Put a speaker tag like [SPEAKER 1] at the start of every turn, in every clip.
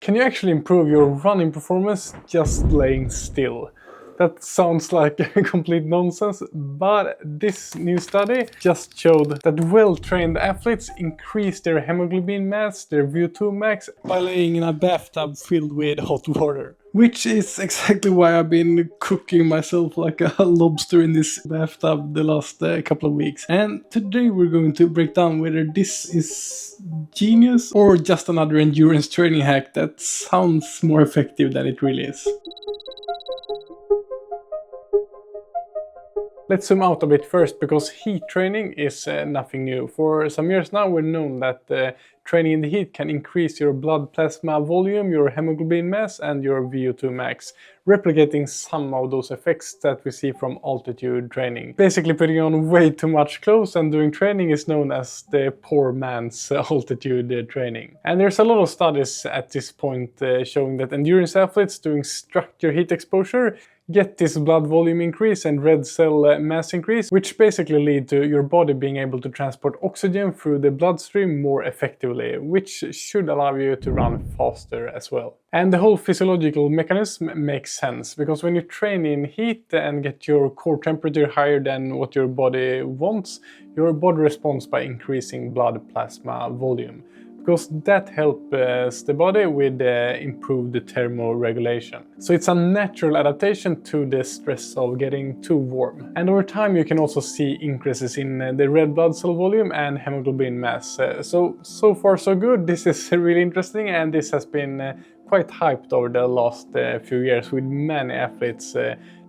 [SPEAKER 1] Can you actually improve your running performance just laying still? That sounds like complete nonsense, but this new study just showed that well-trained athletes increase their hemoglobin mass, their VO₂max, by laying in a bathtub filled with hot water. Which is exactly why I've been cooking myself like a lobster in this bathtub the last couple of weeks. And today we're going to break down whether this is genius or just another endurance training hack that sounds more effective than it really is. Let's zoom out a bit first, because heat training is nothing new. For some years now we've known that training in the heat can increase your blood plasma volume, your hemoglobin mass and your VO₂max, replicating some of those effects that we see from altitude training. Basically putting on way too much clothes and doing training is known as the poor man's altitude training. And there's a lot of studies at this point showing that endurance athletes doing structured heat exposure get this blood volume increase and red cell mass increase, which basically lead to your body being able to transport oxygen through the bloodstream more effectively, which should allow you to run faster as well. And the whole physiological mechanism makes sense, because when you train in heat and get your core temperature higher than what your body wants, your body responds by increasing blood plasma volume, because that helps the body with improved thermoregulation. So it's a natural adaptation to the stress of getting too warm. And over time you can also see increases in the red blood cell volume and hemoglobin mass. So far so good. This is really interesting, and this has been quite hyped over the last few years, with many athletes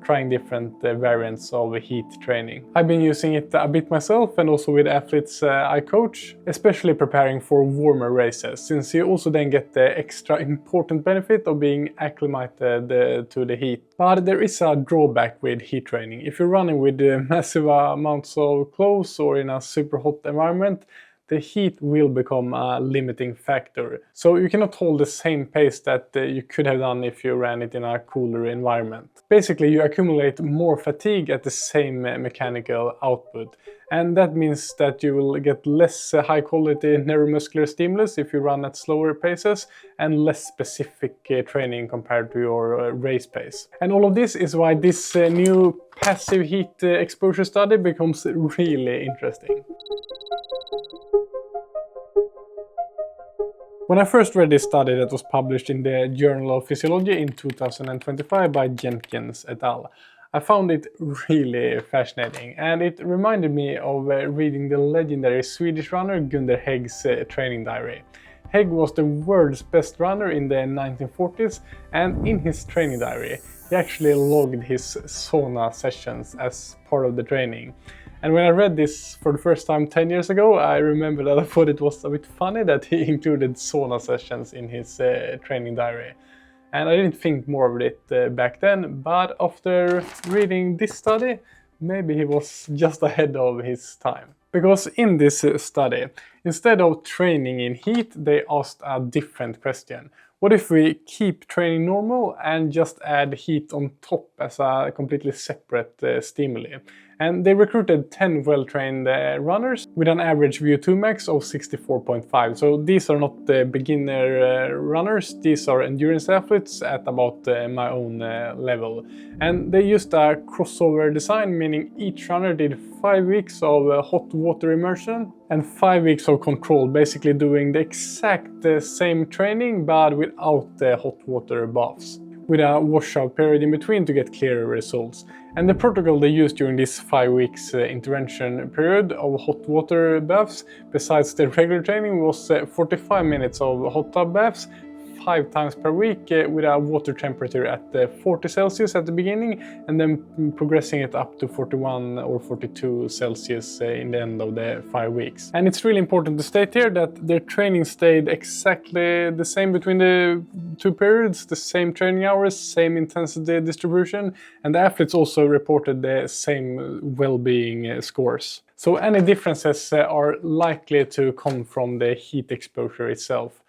[SPEAKER 1] trying different variants of heat training. I've been using it a bit myself, and also with athletes I coach, especially preparing for warmer races, since you also then get the extra important benefit of being acclimated to the heat. But there is a drawback with heat training. If you're running with massive amounts of clothes or in a super hot environment, the heat will become a limiting factor. So you cannot hold the same pace that you could have done if you ran it in a cooler environment. Basically, you accumulate more fatigue at the same mechanical output. And that means that you will get less high quality neuromuscular stimulus if you run at slower paces, and less specific training compared to your race pace. And all of this is why this new passive heat exposure study becomes really interesting. When I first read this study that was published in the Journal of Physiology in 2025 by Jenkins et al., I found it really fascinating, and it reminded me of reading the legendary Swedish runner Gunder Hägg's training diary. Hägg was the world's best runner in the 1940s, and in his training diary he actually logged his sauna sessions as part of the training. And when I read this for the first time 10 years ago, I remember that I thought it was a bit funny that he included sauna sessions in his training diary. And I didn't think more of it back then, but after reading this study, maybe he was just ahead of his time. Because in this study, instead of training in heat, they asked a different question. What if we keep training normal and just add heat on top as a completely separate stimuli? And they recruited 10 well-trained runners with an average VO₂max of 64.5. So these are not beginner runners, these are endurance athletes at about my own level. And they used a crossover design, meaning each runner did 5 weeks of hot water immersion and 5 weeks of control, basically doing the exact same training but without the hot water baths, with a washout period in between to get clearer results. And the protocol they used during this 5 weeks intervention period of hot water baths, besides the regular training, was 45 minutes of hot tub baths 5 times per week with a water temperature at 40 Celsius at the beginning, and then progressing it up to 41 or 42 Celsius in the end of the 5 weeks. And it's really important to state here that their training stayed exactly the same between the 2 periods, the same training hours, same intensity distribution, and the athletes also reported the same well-being scores. So any differences are likely to come from the heat exposure itself.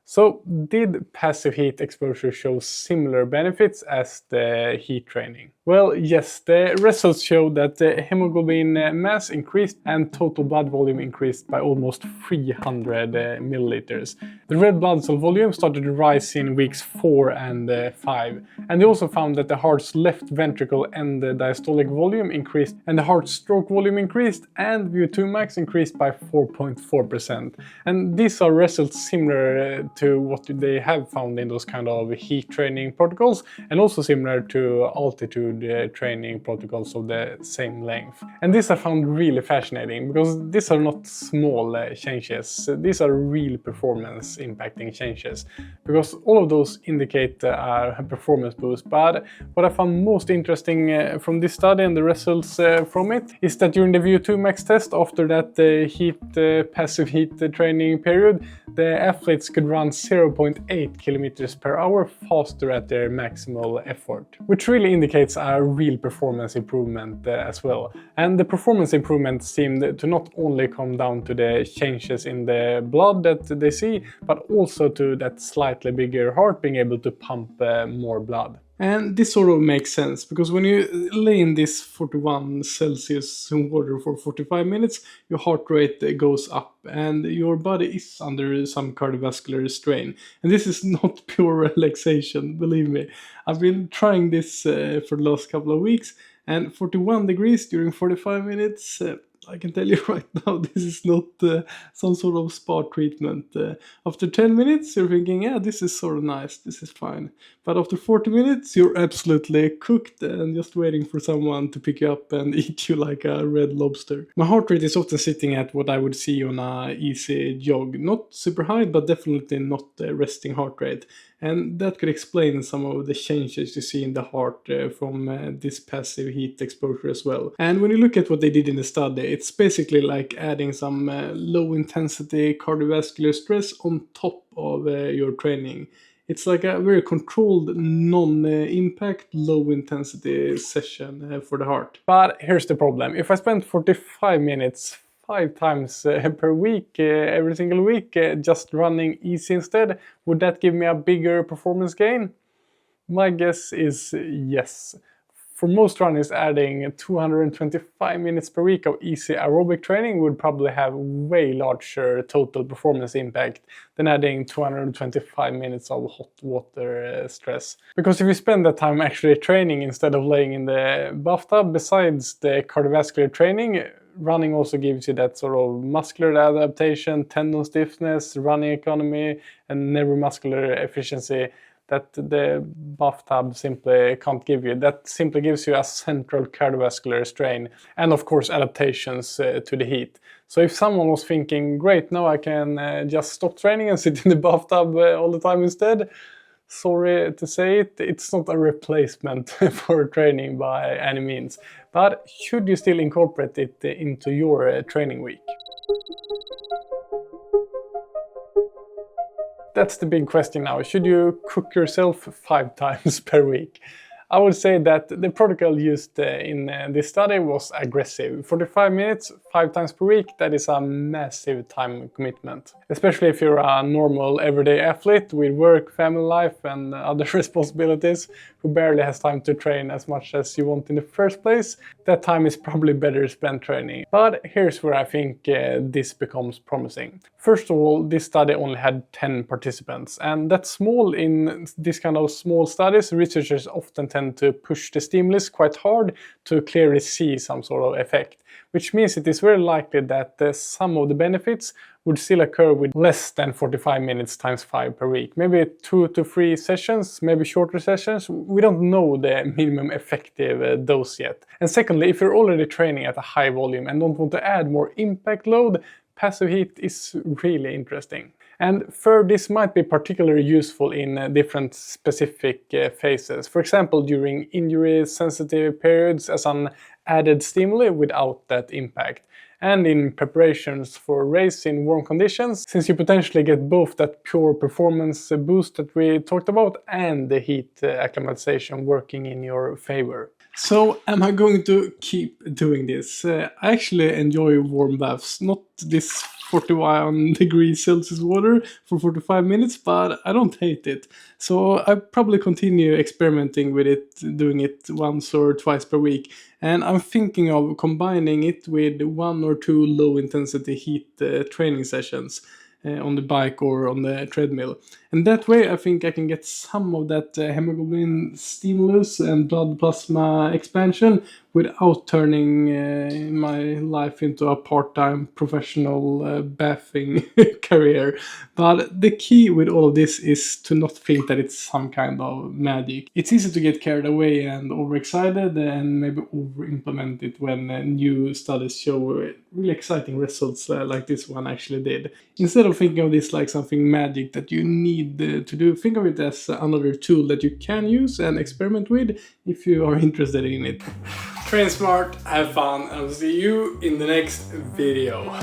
[SPEAKER 1] So, did passive heat exposure show similar benefits as the heat training? Well, yes, the results show that the hemoglobin mass increased and total blood volume increased by almost 300 milliliters. The red blood cell volume started to rise in weeks 4 and 5. And they also found that the heart's left ventricle and the diastolic volume increased, and the heart stroke volume increased, and VO2max increased by 4.4%. And these are results similar to what they have found in those kind of heat training protocols, and also similar to altitude training protocols of the same length. And these are found really fascinating because these are not small changes. These are real performance impacting changes, because all of those indicate a performance boost. But what I found most interesting from this study and the results from it is that during the VO2max test, after that passive heat training period, the athletes could run 0.8 kilometers per hour faster at their maximal effort, which really indicates a real performance improvement as well. And the performance improvement seemed to not only come down to the changes in the blood that they see, but also to that slightly bigger heart being able to pump more blood. And this sort of makes sense, because when you lay in this 41 Celsius water for 45 minutes, your heart rate goes up and your body is under some cardiovascular strain. And this is not pure relaxation, believe me. I've been trying this for the last couple of weeks, and 41 degrees during 45 minutes, I can tell you right now, this is not some sort of spa treatment. After 10 minutes, you're thinking, yeah, this is sort of nice, this is fine. But after 40 minutes, you're absolutely cooked and just waiting for someone to pick you up and eat you like a red lobster. My heart rate is often sitting at what I would see on a easy jog. Not super high, but definitely not a resting heart rate. And that could explain some of the changes you see in the heart from this passive heat exposure as well. And when you look at what they did in the study, it's basically like adding some low intensity cardiovascular stress on top of your training. It's like a very controlled, non-impact, low-intensity session for the heart. But here's the problem. If I spend 45 minutes 5 times per week, every single week, just running easy instead, would that give me a bigger performance gain? My guess is yes. For most runners, adding 225 minutes per week of easy aerobic training would probably have way larger total performance impact than adding 225 minutes of hot water stress. Because if you spend that time actually training instead of laying in the bathtub, besides the cardiovascular training, running also gives you that sort of muscular adaptation, tendon stiffness, running economy, and neuromuscular efficiency that the bathtub simply can't give you. That simply gives you a central cardiovascular strain and of course adaptations to the heat. So if someone was thinking, great, now I can just stop training and sit in the bathtub all the time instead, sorry to say it, it's not a replacement for training by any means. But should you still incorporate it into your training week? That's the big question now. Should you cook yourself 5 times per week? I would say that the protocol used in this study was aggressive. 45 minutes, 5 times per week, that is a massive time commitment. Especially if you're a normal everyday athlete with work, family life and other responsibilities who barely has time to train as much as you want in the first place. That time is probably better spent training. But here's where I think this becomes promising. First of all, this study only had 10 participants, and that's small. In this kind of small studies, researchers often tend to push the stimulus quite hard to clearly see some sort of effect, which means it is very likely that some of the benefits would still occur with less than 45 minutes times 5 per week. Maybe 2 to 3 sessions, maybe shorter sessions. We don't know the minimum effective dose yet. And secondly, if you're already training at a high volume and don't want to add more impact load, passive heat is really interesting. And third, this might be particularly useful in different specific phases. For example, during injury-sensitive periods as an added stimuli without that impact. And in preparations for a race in warm conditions, since you potentially get both that pure performance boost that we talked about and the heat acclimatization working in your favor. So, am I going to keep doing this? I actually enjoy warm baths, not this 41 degrees Celsius water for 45 minutes, but I don't hate it. So I probably continue experimenting with it, doing it once or twice per week. And I'm thinking of combining it with 1 or 2 low intensity heat training sessions on the bike or on the treadmill. And that way I think I can get some of that hemoglobin stimulus and blood plasma expansion without turning my life into a part-time professional bathing career. But the key with all of this is to not think that it's some kind of magic. It's easy to get carried away and overexcited and maybe over-implement it when new studies show really exciting results like this one actually did. Instead of thinking of this like something magic that you need to do, think of it as another tool that you can use and experiment with if you are interested in it. Train smart, have fun, and I'll see you in the next video.